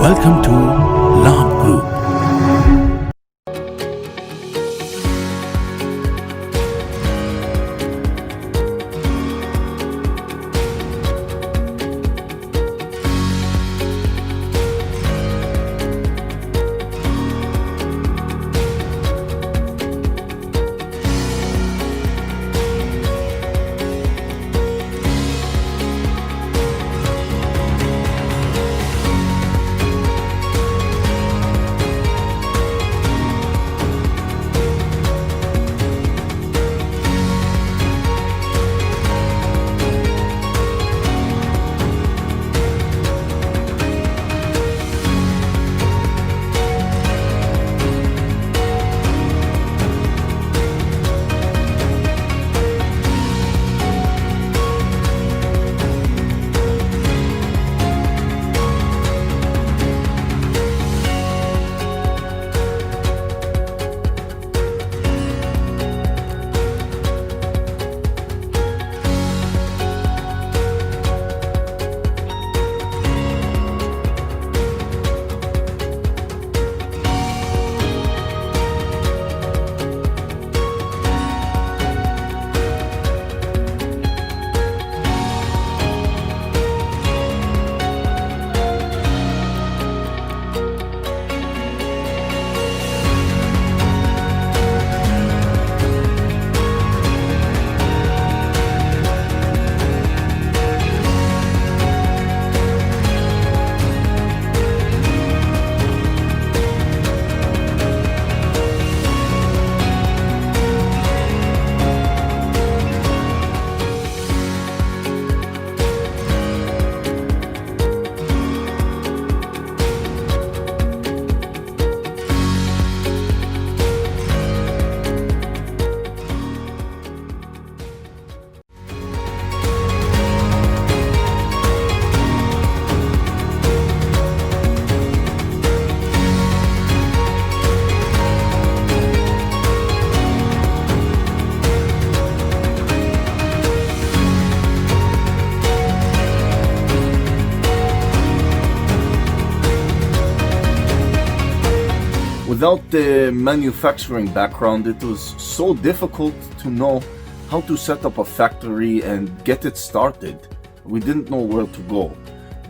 Welcome to Labh Group. Without the manufacturing background, it was so difficult to know how to set up a factory and get it started. We didn't know where to go.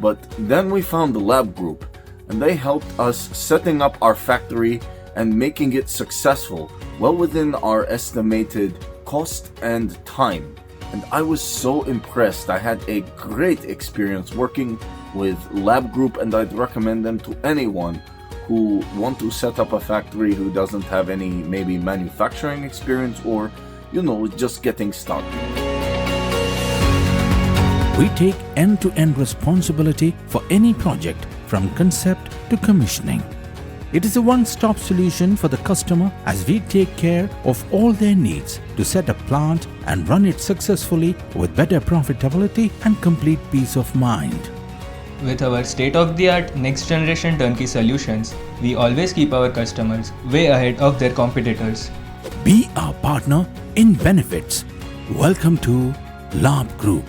But then we found the Labh Group, and they helped us setting up our factory and making it successful, well within our estimated cost and time. And I was so impressed. I had a great experience working with Labh Group, and I'd recommend them to anyone who want to set up a factory who doesn't have any maybe manufacturing experience or, just getting started. We take end-to-end responsibility for any project from concept to commissioning. It is a one-stop solution for the customer as we take care of all their needs to set a plant and run it successfully with better profitability and complete peace of mind. With our state-of-the-art next-generation turnkey solutions, we always keep our customers way ahead of their competitors. Be our partner in benefits. Welcome to Labh Group.